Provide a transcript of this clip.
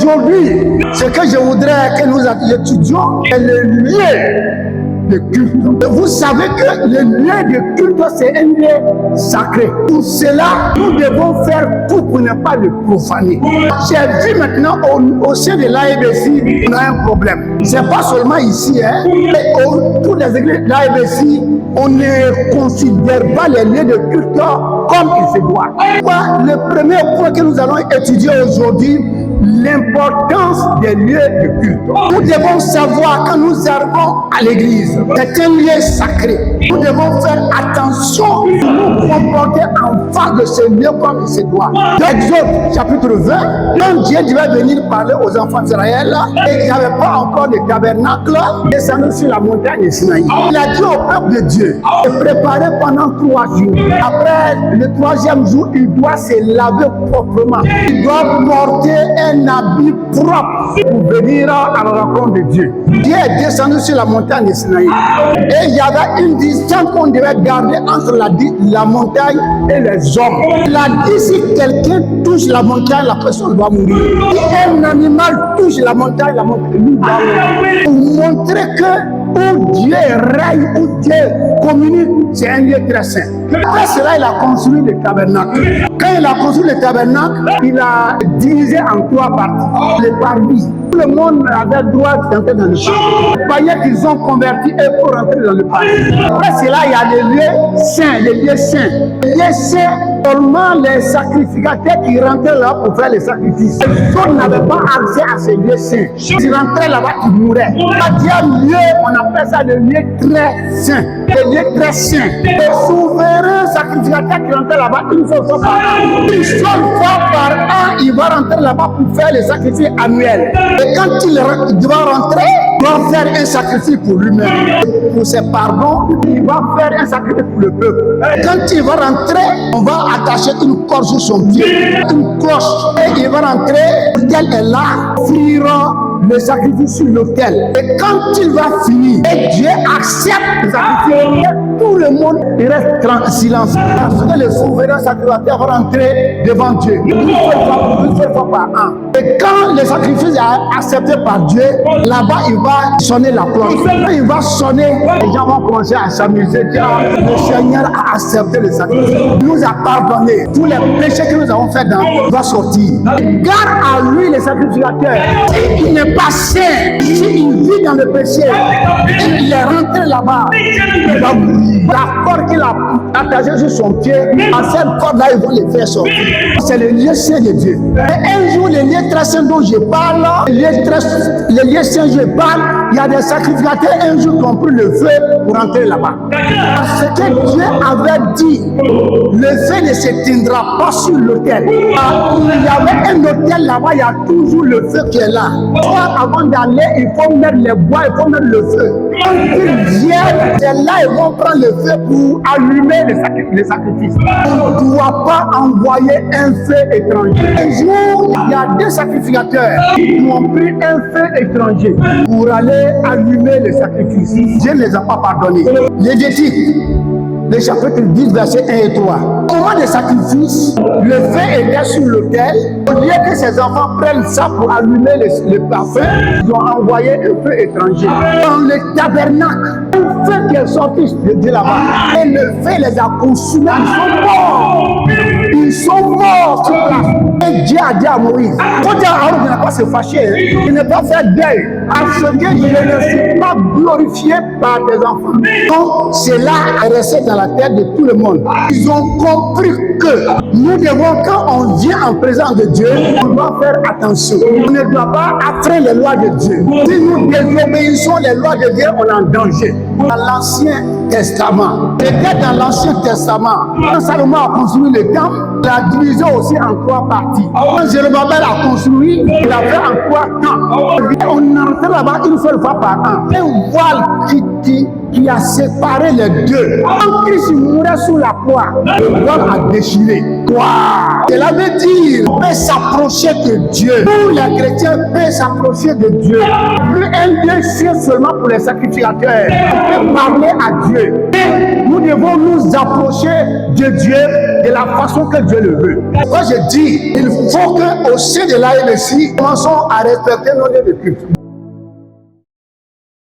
Aujourd'hui, ce que je voudrais que nous étudions est le lieu de culte. Vous savez que le lieu de culte, c'est un lieu sacré. Pour cela, nous devons faire tout pour ne pas le profaner. J'ai vu maintenant au sein de l'AEBC, on a un problème. C'est pas seulement ici, mais toutes les églises de l'AEBC, on ne considère pas les lieux de culte comme il se doit. Le premier point que nous allons étudier aujourd'hui, l'importance des lieux de culte. Nous devons savoir quand nous arrivons à l'église, c'est un lieu sacré. Nous devons faire attention de nous comporter en face de ce lieu comme il se doit. Exode chapitre 20, quand Dieu devait venir parler aux enfants d'Israël, et il n'y avait pas encore de tabernacle, descendu sur la montagne de Sinaï. Il a dit au peuple de Dieu de préparer pendant 3 jours. Après le 3e jour, il doit se laver proprement. Il doit porter un habit propre pour venir à la rencontre de Dieu. Dieu est descendu sur la montagne de Sinaï. Et il y avait une distance qu'on devait garder entre la montagne et les hommes. Il a dit si quelqu'un touche la montagne, la personne doit mourir. Si un animal touche la montagne lui doit mourir. Pour montrer que où Dieu règne, où Dieu communique, c'est un lieu très saint. Après cela, il a construit le tabernacle. Quand il a construit le tabernacle, il a divisé en 3 parties. Les parvis. Tout le monde avait le droit d'entrer dans le champ. Les païens qu'ils ont convertis et pour rentrer dans le parvis. Après cela, il y a les lieux saints, les lieux saints. Les lieux saints, seulement les sacrificateurs qui rentraient là pour faire les sacrifices. Les autres n'avaient pas accès à ces lieux saints. Ils rentraient là-bas, ils mouraient. Il y a un lieu, on appelle ça le lieu très saint. Le lieu très saint. Les souverains sacrificateurs qui rentraient là-bas, une seule fois par an. Une seule fois par an, il va rentrer là-bas pour faire les sacrifices annuels. Et quand il doit rentrer, il doit faire un sacrifice pour lui-même. Pour ses pardons, il va faire un sacrifice pour le peuple. Quand il va rentrer, on va attacher une corde sur son pied, une cloche. Et il va rentrer, l'autel est là, offrir le sacrifice sur l'autel. Et quand il va finir, et Dieu accepte le sacrifice, tout le monde reste en silence. Parce que le souverain sacrificateur va rentrer devant Dieu une seule fois par an. Et quand le sacrifice est accepté par Dieu, là-bas il va sonner la cloche. Quand il va sonner, les gens vont commencer à s'amuser. Le Seigneur a accepté le sacrifice. Il nous a pardonné. Tous les péchés que nous avons fait va sortir. Garde à lui le sacrificateur. Il n'est pas saint. S'il vit dans le péché, il est rentré là-bas, il va mourir. La corde qu'il a attachée sur son pied, à cette corde-là, ils vont les faire sortir. C'est le lieu saint de Dieu. Et un jour, le lieu très saint dont je parle, le lieu saint dont je parle, il y a des sacrificateurs un jour qui ont pris le feu pour rentrer là-bas. Parce que Dieu avait dit, le feu ne s'éteindra pas sur l'autel. Il y avait un autel là-bas, il y a toujours le feu qui est là. Avant d'aller, il faut mettre les bois, il faut mettre le feu. Quand ils viennent, c'est là ils vont prendre le feu pour allumer les sacrifices. On ne doit pas envoyer un feu étranger. Un jour, il y a 2 sacrificateurs qui ont pris un feu étranger pour aller allumer les sacrifices. Dieu ne les a pas pardonnés. Lévitique, le chapitre 10, versets 1 et 3. Au moment des sacrifices, le feu était sur l'autel. Au lieu que ces enfants prennent ça pour allumer le parfum, ils ont envoyé un feu étranger. Dans le tabernacle, un feu qui est sorti de Dieu là-bas. Et le feu les a consumés. Ils sont morts. Ils sont morts sur place. Et Dieu a dit à Moïse, faut dire à Aaron de ne pas se fâcher, de ne pas faire deuil, à ce que je ne suis pas glorifié par tes enfants. Donc, cela est resté dans la tête de tout le monde. Ils ont compris que nous devons, quand on vient en présence de Dieu, on doit faire attention. On ne doit pas affreiner les lois de Dieu. Si nous désobéissons les lois de Dieu, on est en danger. Dans l'Ancien Testament, peut-être dans l'Ancien Testament, quand Salomon a construit le temple, il a divisé aussi en 3 parties. Quand Jérubbabel a construit, il a fait en 3 temps. On entrait là-bas une seule fois par an. Un voile qui a séparé les deux. Quand Christ mourait sous la croix, le voile a déchiré. Wow. Cela veut dire qu'on peut s'approcher de Dieu. Nous, les chrétiens, peuvent s'approcher de Dieu. Plus un Dieu saint seulement pour les sacrificateurs. On peut parler à Dieu. Et nous devons nous approcher de Dieu de la façon que Dieu le veut. Quand je dis, il faut qu'au sein de l'AMSI, commençons à respecter nos lieux de culte.